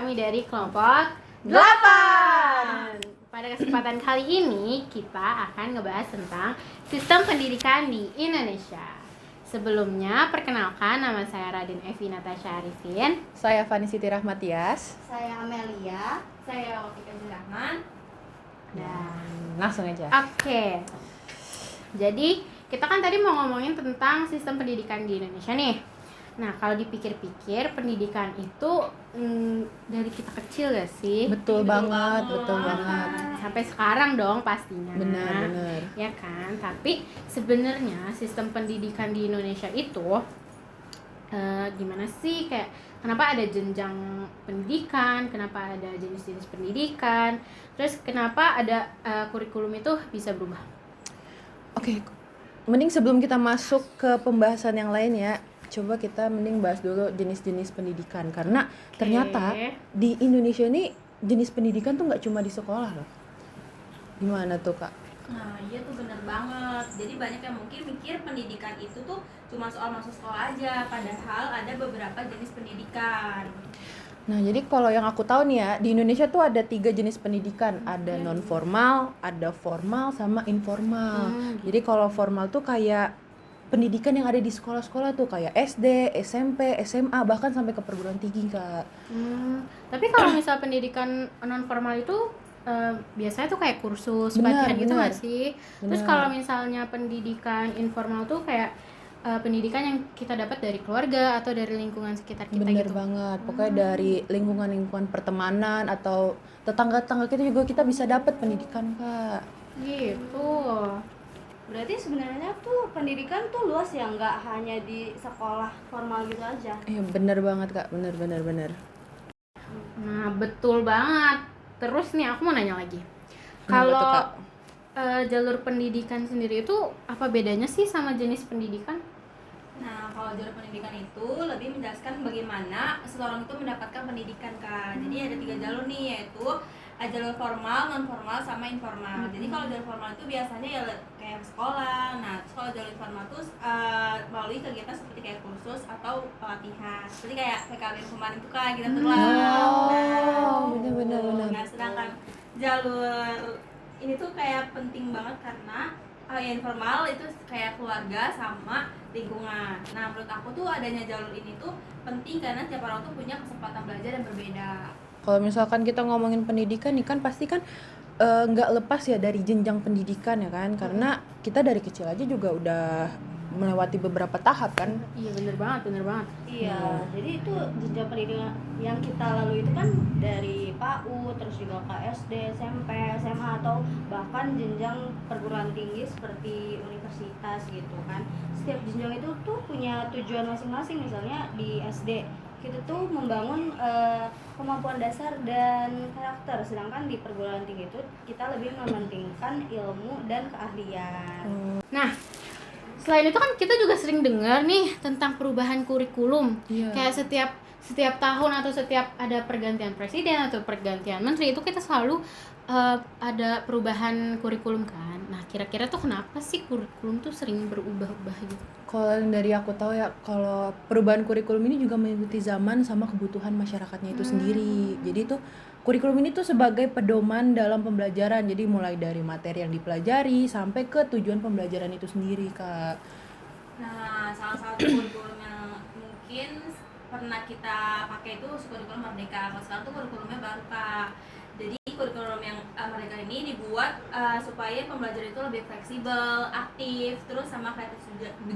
kami dari kelompok 8. Pada kesempatan kali ini kita akan ngebahas tentang sistem pendidikan di Indonesia. Sebelumnya, perkenalkan, nama saya Raden Evi Natasha Arifin. Saya Fani Siti Rahmatias. Saya Amelia. Saya Wafika Zurahman. Dan langsung aja. Oke. Jadi, kita kan tadi mau ngomongin tentang sistem pendidikan di Indonesia nih. Nah, kalau dipikir-pikir, pendidikan itu dari kita kecil gak sih? Betul banget. Sampai sekarang dong pastinya. Benar. Ya kan? Tapi sebenarnya sistem pendidikan di Indonesia itu gimana sih? Kayak kenapa ada jenjang pendidikan? Kenapa ada jenis-jenis pendidikan? Terus kenapa ada kurikulum itu bisa berubah? Oke. Mending sebelum kita masuk ke pembahasan yang lain ya, coba kita mending bahas dulu jenis-jenis pendidikan. Karena ternyata di Indonesia ini jenis pendidikan tuh nggak cuma di sekolah loh. Gimana tuh, Kak? Nah, iya tuh bener banget. Jadi banyak yang mungkin mikir pendidikan itu tuh cuma soal masuk sekolah aja, padahal ada beberapa jenis pendidikan. Nah, jadi kalau yang aku tahu nih ya, di Indonesia tuh ada 3 jenis pendidikan. Ada non formal, ada formal, sama informal. Jadi kalau formal tuh kayak pendidikan yang ada di sekolah-sekolah tuh kayak SD, SMP, SMA, bahkan sampai ke perguruan tinggi, Kak. Tapi kalau misal pendidikan non formal itu biasanya tuh kayak kursus pelatihan gitu nggak sih? Terus kalau misalnya pendidikan informal tuh kayak pendidikan yang kita dapat dari keluarga atau dari lingkungan sekitar kita. Bener gitu. banget, pokoknya dari lingkungan pertemanan atau tetangga-tetangga kita juga kita bisa dapat pendidikan, Kak. Gitu. Berarti sebenarnya tuh pendidikan tuh luas ya, nggak hanya di sekolah formal gitu aja. Bener banget, Kak, bener. Nah, betul banget. Terus nih aku mau nanya lagi. Kenapa tuh, Kalau Kak? jalur pendidikan sendiri itu apa bedanya sih sama jenis pendidikan? Nah, kalau jalur pendidikan itu lebih menjelaskan bagaimana seseorang itu mendapatkan pendidikan, Kak. Jadi ada 3 jalur nih, yaitu jalur formal, non formal, sama informal. Jadi kalau jalur formal itu biasanya ya kayak sekolah. Nah, terus kalau jalur informal itu melalui kegiatan seperti kayak kursus atau pelatihan. Jadi kayak PKB kemarin itu kan kita Bener. Nah, sedangkan jalur ini tuh kayak penting banget karena yang informal itu kayak keluarga sama lingkungan. Nah, menurut aku tuh adanya jalur ini tuh penting karena setiap orang tuh punya kesempatan belajar yang berbeda. Kalau misalkan kita ngomongin pendidikan nih kan pasti kan nggak lepas ya dari jenjang pendidikan ya kan, karena kita dari kecil aja juga udah melewati beberapa tahap kan. Iya, bener banget. Iya, jadi itu jenjang pendidikan yang kita lalui itu kan dari PAUD, terus juga ke SD, SMP, SMA, atau bahkan jenjang perguruan tinggi seperti universitas gitu kan. Setiap jenjang itu tuh punya tujuan masing-masing. Misalnya di SD kita tuh membangun kemampuan dasar dan karakter, sedangkan di perguruan tinggi itu kita lebih mementingkan ilmu dan keahlian. Nah, selain itu kan kita juga sering dengar nih tentang perubahan kurikulum. Kayak setiap tahun atau setiap ada pergantian presiden atau pergantian menteri itu kita selalu ada perubahan kurikulum kan. Nah, kira-kira tuh kenapa sih kurikulum tuh sering berubah-ubah gitu? Kalau dari aku tahu ya, kalau perubahan kurikulum ini juga mengikuti zaman sama kebutuhan masyarakatnya itu sendiri. Jadi tuh kurikulum ini tuh sebagai pedoman dalam pembelajaran. Jadi mulai dari materi yang dipelajari sampai ke tujuan pembelajaran itu sendiri, Kak. Nah, salah satu kurikulum yang mungkin pernah kita pakai itu kurikulum Merdeka. Kalau sekarang tuh kurikulumnya baru, Kak. Jadi kurikulum yang Merdeka ini dibuat supaya pembelajaran itu lebih fleksibel, aktif, terus sama kreatif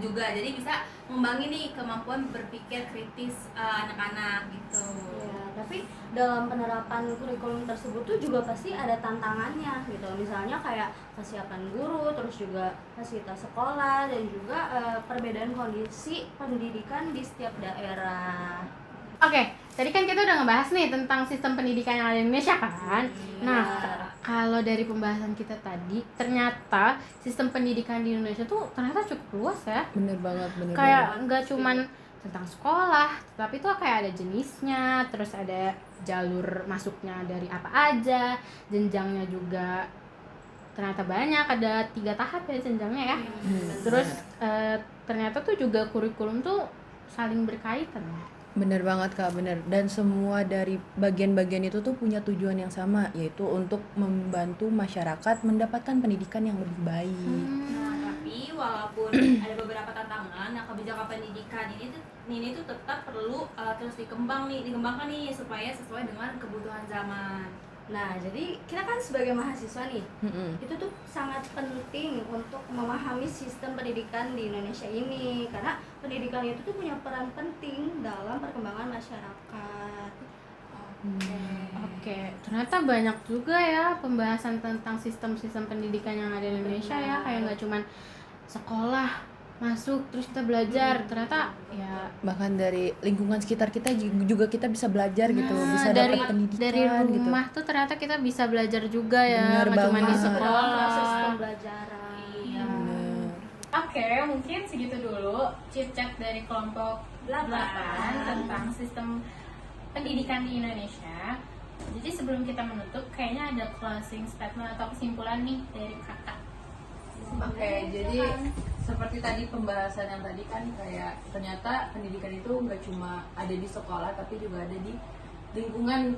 juga. Jadi bisa membangun nih kemampuan berpikir kritis anak-anak gitu. Ya, tapi dalam penerapan kurikulum tersebut tuh juga pasti ada tantangannya gitu. Misalnya kayak kesiapan guru, terus juga fasilitas sekolah, dan juga perbedaan kondisi pendidikan di setiap daerah. Oke, tadi kan kita udah ngebahas nih tentang sistem pendidikan yang ada di Indonesia kan. Nah, kalau dari pembahasan kita tadi, ternyata sistem pendidikan di Indonesia tuh ternyata cukup luas ya. Bener banget. Kayak nggak cuman tentang sekolah, tapi tuh kayak ada jenisnya, terus ada jalur masuknya dari apa aja, jenjangnya juga ternyata banyak, ada 3 tahap ya jenjangnya ya. Terus ternyata tuh juga kurikulum tuh saling berkaitan. Bener banget Kak, bener. Dan semua dari bagian-bagian itu tuh punya tujuan yang sama, yaitu untuk membantu masyarakat mendapatkan pendidikan yang lebih baik. Nah, tapi walaupun ada beberapa tantangan, nah kebijakan pendidikan ini tuh tetap perlu terus dikembangkan nih supaya sesuai dengan kebutuhan zaman. Nah, jadi kita kan sebagai mahasiswa nih, Mm-mm. itu tuh sangat penting untuk memahami sistem pendidikan di Indonesia ini, karena pendidikan itu tuh punya peran penting dalam perkembangan masyarakat. Oke, ternyata banyak juga ya pembahasan tentang sistem-sistem pendidikan yang ada di Indonesia ya, kayak nggak cuman sekolah masuk terus kita belajar, ternyata ya Bahkan dari lingkungan sekitar kita juga kita bisa belajar gitu, bisa dari dapat pendidikan dari gitu. rumah tuh ternyata kita bisa belajar juga ya, Bener nggak cuma di banget. Dalam sekolah. proses pembelajaran. Iya. Bener. Oke, mungkin segitu dulu chit-chat dari kelompok 8 tentang sistem pendidikan di Indonesia. Jadi sebelum kita menutup, kayaknya ada closing statement atau kesimpulan nih dari kakak. Oke, jadi seperti tadi pembahasan yang tadi kan kayak ternyata pendidikan itu nggak cuma ada di sekolah tapi juga ada di lingkungan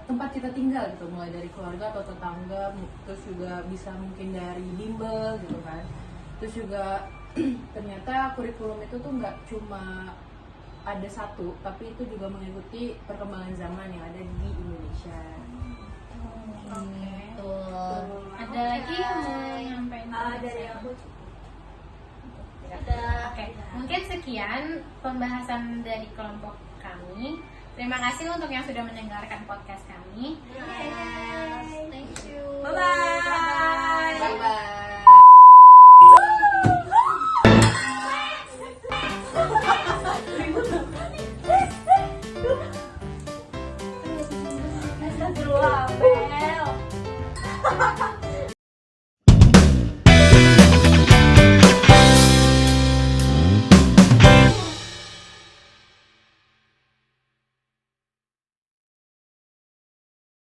tempat kita tinggal gitu, mulai dari keluarga atau tetangga, terus juga bisa mungkin dari bimbel gitu kan. Terus juga ternyata kurikulum itu tuh nggak cuma ada satu, tapi itu juga mengikuti perkembangan zaman yang ada di Indonesia. Oke. Betul. Ada lagi yang mau nyampein? Dari aku Oke, mungkin sekian pembahasan dari kelompok kami. Terima kasih untuk yang sudah mendengarkan podcast kami. Yes, thank you. Bye-bye. Bye-bye. Astagfirullah, Bel.